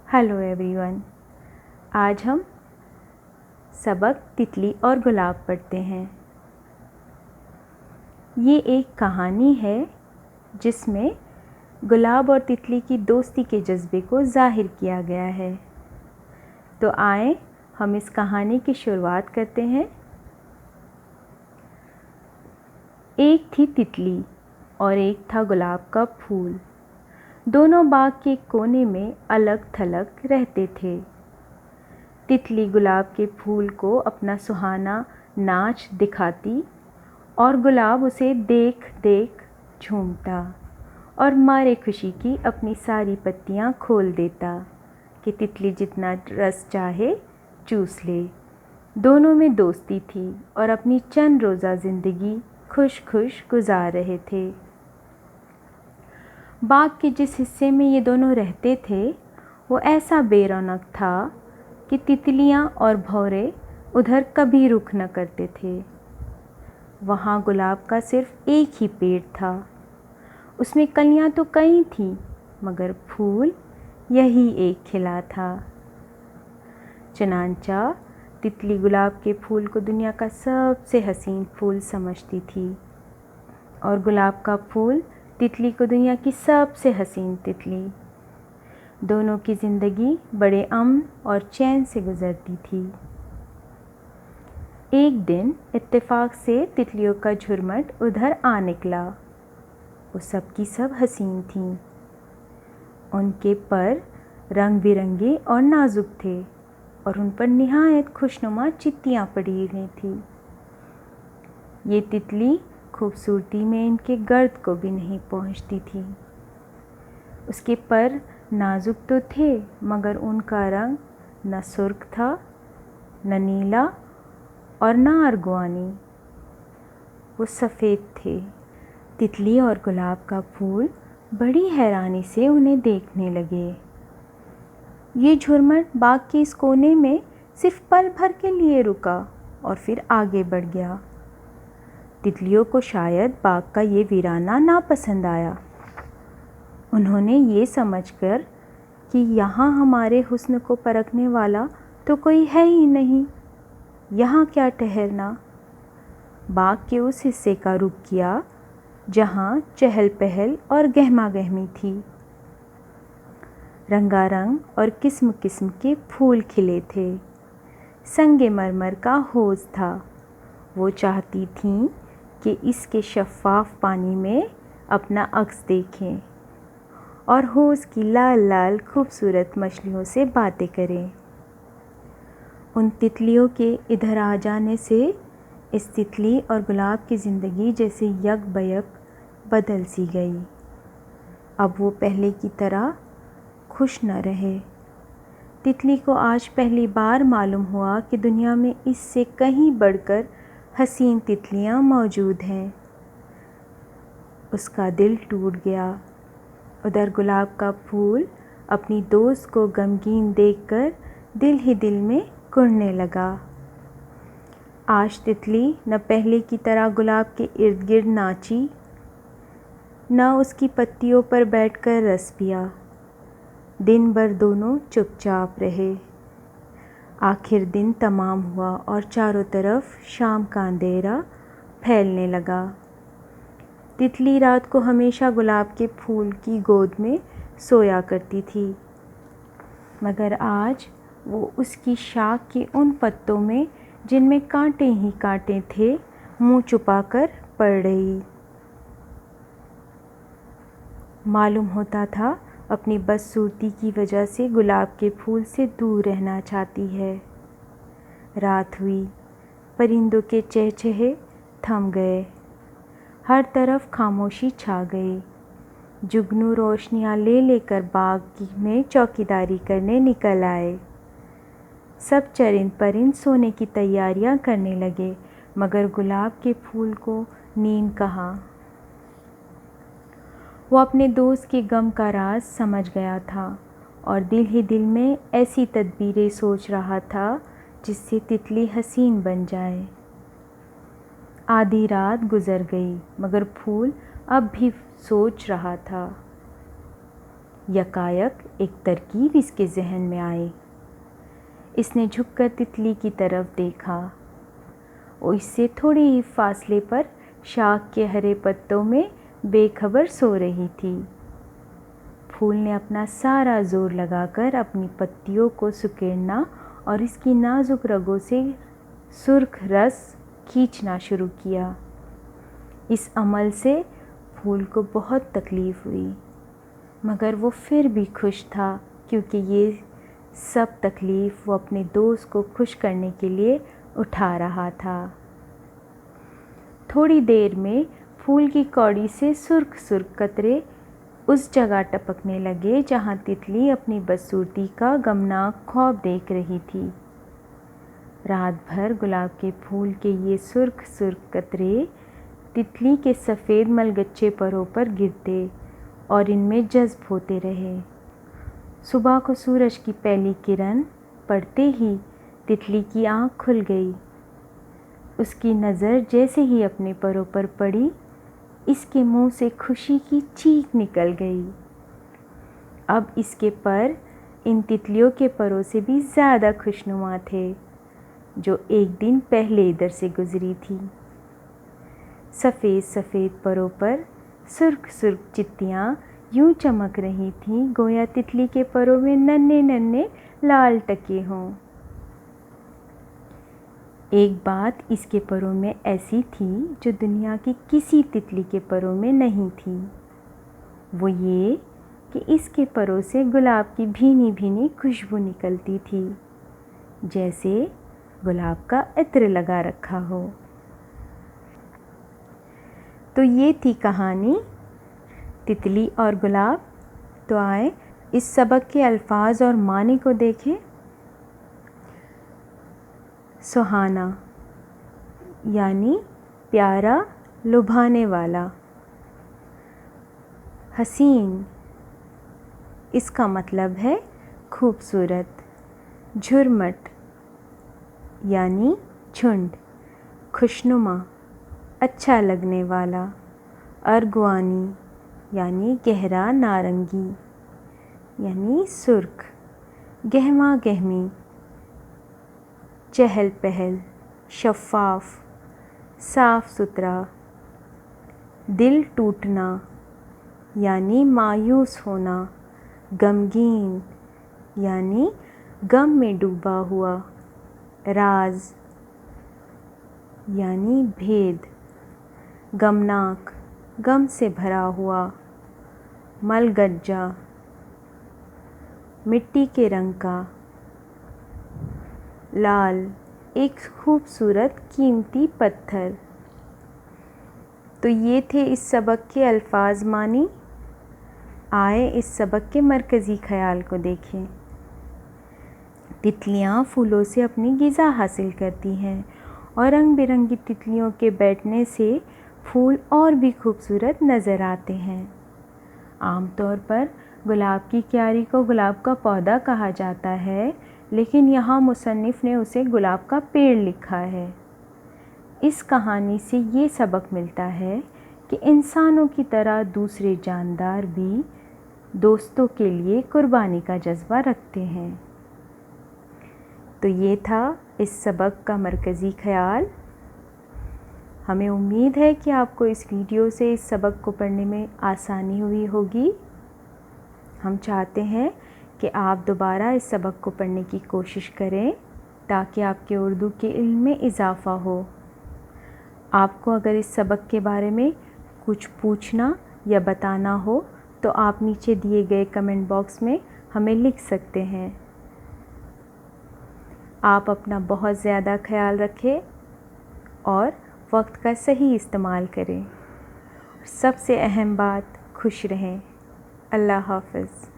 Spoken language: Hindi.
Hello everyone. आज हम सबक तितली और गुलाब पढ़ते हैं। ये एक कहानी है जिसमें गुलाब और तितली की दोस्ती के जज्बे को जाहिर किया गया है। तो आए हम इस कहानी की शुरुआत करते हैं। एक थी तितली और एक था गुलाब का फूल। दोनों बाग के कोने में अलग थलग रहते थे। तितली गुलाब के फूल को अपना सुहाना नाच दिखाती और गुलाब उसे देख देख झूमता और मारे खुशी की अपनी सारी पत्तियां खोल देता कि तितली जितना रस चाहे चूस ले। दोनों में दोस्ती थी और अपनी चंद रोज़ा ज़िंदगी खुश खुश गुजार रहे थे। बाग के जिस हिस्से में ये दोनों रहते थे वो ऐसा बेरौनक था कि तितलियां और भौरे उधर कभी रुख न करते थे। वहाँ गुलाब का सिर्फ एक ही पेड़ था। उसमें कलियां तो कई थीं मगर फूल यही एक खिला था। चनांचा तितली गुलाब के फूल को दुनिया का सबसे हसीन फूल समझती थी और गुलाब का फूल तितली को दुनिया की सबसे हसीन तितली। दोनों की ज़िंदगी बड़े अमन और चैन से गुजरती थी। एक दिन इत्तेफाक से तितलियों का झुरमुट उधर आ निकला। वो सब की सब हसीन थीं। उनके पर रंग बिरंगे और नाजुक थे और उन पर निहायत खुशनुमा चित्तियाँ पड़ी हुई थीं। ये तितली खूबसूरती में इनके गर्द को भी नहीं पहुंचती थी। उसके पर नाजुक तो थे मगर उनका रंग न सुर्ख था न नीला और न अर्गवानी। वो सफ़ेद थे। तितली और गुलाब का फूल बड़ी हैरानी से उन्हें देखने लगे। ये झुरमुट बाग के इस कोने में सिर्फ पल भर के लिए रुका और फिर आगे बढ़ गया। तितलियों को शायद बाग का ये वीराना ना पसंद आया। उन्होंने ये समझकर कि यहाँ हमारे हुस्न को परखने वाला तो कोई है ही नहीं, यहाँ क्या ठहरना, बाग के उस हिस्से का रुख किया जहाँ चहल पहल और गहमा गहमी थी। रंगारंग और किस्म किस्म के फूल खिले थे। संगमरमर का हौज़ था। वो चाहती थीं कि इसके शफ़ाफ़ पानी में अपना अक्स देखें और हौज़ की लाल लाल खूबसूरत मछलियों से बातें करें। उन तितलियों के इधर आ जाने से इस तितली और गुलाब की ज़िंदगी जैसे यक बयक बदल सी गई। अब वो पहले की तरह खुश न रहे। तितली को आज पहली बार मालूम हुआ कि दुनिया में इससे कहीं बढ़कर हसीन तितलियां मौजूद हैं। उसका दिल टूट गया। उधर गुलाब का फूल अपनी दोस्त को गमगीन देखकर दिल ही दिल में कुढ़ने लगा। आज तितली न पहले की तरह गुलाब के इर्द गिर्द नाची न उसकी पत्तियों पर बैठकर रस पिया। दिन भर दोनों चुपचाप रहे। आखिर दिन तमाम हुआ और चारों तरफ शाम का अंधेरा फैलने लगा। तितली रात को हमेशा गुलाब के फूल की गोद में सोया करती थी मगर आज वो उसकी शाख के उन पत्तों में जिनमें कांटे ही कांटे थे मुंह छुपाकर पड़ रही। मालूम होता था अपनी बदसूरती की वजह से गुलाब के फूल से दूर रहना चाहती है। रात हुई। परिंदों के चहचहे थम गए। हर तरफ खामोशी छा गई। जुगनू रोशनियां ले लेकर बाग में चौकीदारी करने निकल आए। सब चरिंद परिंद सोने की तैयारियां करने लगे मगर गुलाब के फूल को नींद कहाँ। वो अपने दोस्त के गम का राज समझ गया था और दिल ही दिल में ऐसी तदबीरें सोच रहा था जिससे तितली हसीन बन जाए। आधी रात गुजर गई मगर फूल अब भी सोच रहा था। यकायक एक तरकीब इसके जहन में आई। इसने झुककर तितली की तरफ देखा। वो इससे थोड़े ही फासले पर शाख के हरे पत्तों में बेखबर सो रही थी। फूल ने अपना सारा जोर लगाकर अपनी पत्तियों को सुकेड़ना और इसकी नाजुक रगों से सुर्ख रस खींचना शुरू किया। इस अमल से फूल को बहुत तकलीफ़ हुई, मगर वो फिर भी खुश था, क्योंकि ये सब तकलीफ़ वो अपने दोस्त को खुश करने के लिए उठा रहा था। थोड़ी देर में फूल की कौड़ी से सुर्ख सुर्ख कतरे उस जगह टपकने लगे जहाँ तितली अपनी बदसूरती का गमनाक ख्वाब देख रही थी। रात भर गुलाब के फूल के ये सुर्ख सुर्ख कतरे तितली के सफ़ेद मलगच्चे परों पर गिरते और इनमें जज्ब होते रहे। सुबह को सूरज की पहली किरण पड़ते ही तितली की आँख खुल गई। उसकी नज़र जैसे ही अपने परों पर पड़ी, इसके मुंह से खुशी की चीख निकल गई। अब इसके पर इन तितलियों के परों से भी ज़्यादा खुशनुमा थे, जो एक दिन पहले इधर से गुज़री थी। सफ़ेद सफ़ेद परों पर सुर्ख सुर्ख चित्तियाँ यूं चमक रही थीं, गोया तितली के परों में नन्हे नन्हे लाल टके हों। एक बात इसके परों में ऐसी थी जो दुनिया की किसी तितली के परों में नहीं थी। वो ये कि इसके परों से गुलाब की भीनी भीनी खुशबू निकलती थी, जैसे गुलाब का इत्र लगा रखा हो। तो ये थी कहानी तितली और गुलाब। तो आए इस सबक के अल्फाज और मानी को देखें। सुहाना यानी प्यारा, लुभाने वाला। हसीन, इसका मतलब है खूबसूरत। झुरमट यानी झुंड, खुशनुमा, अच्छा लगने वाला। अर्गवानी यानी गहरा नारंगी यानी सुर्ख। गहमा गहमी, चहल पहल, शफ़ाफ, साफ सुथरा। दिल टूटना यानी मायूस होना। गमगीन यानी गम में डूबा हुआ। राज यानी भेद। गमनाक, गम से भरा हुआ। मलगज्जा, मिट्टी के रंग का। लाल, एक खूबसूरत कीमती पत्थर। तो ये थे इस सबक के अल्फाज मानी। आए इस सबक के मरकज़ी ख़याल को देखें। तितलियाँ फूलों से अपनी ग़िज़ा हासिल करती हैं और रंग बिरंगी तितलियों के बैठने से फूल और भी खूबसूरत नज़र आते हैं। आमतौर पर गुलाब की क्यारी को गुलाब का पौधा कहा जाता है, लेकिन यहाँ मुसन्निफ़ ने उसे गुलाब का पेड़ लिखा है। इस कहानी से ये सबक मिलता है कि इंसानों की तरह दूसरे जानदार भी दोस्तों के लिए कुर्बानी का जज्बा रखते हैं। तो ये था इस सबक का मरकज़ी ख़याल। हमें उम्मीद है कि आपको इस वीडियो से इस सबक को पढ़ने में आसानी हुई होगी। हम चाहते हैं कि आप दोबारा इस सबक को पढ़ने की कोशिश करें, ताकि आपके उर्दू के इल्म में इजाफ़ा हो। आपको अगर इस सबक के बारे में कुछ पूछना या बताना हो तो आप नीचे दिए गए कमेंट बॉक्स में हमें लिख सकते हैं। आप अपना बहुत ज़्यादा ख्याल रखें और वक्त का सही इस्तेमाल करें। सबसे अहम बात, खुश रहें। अल्लाह हाफ़िज़।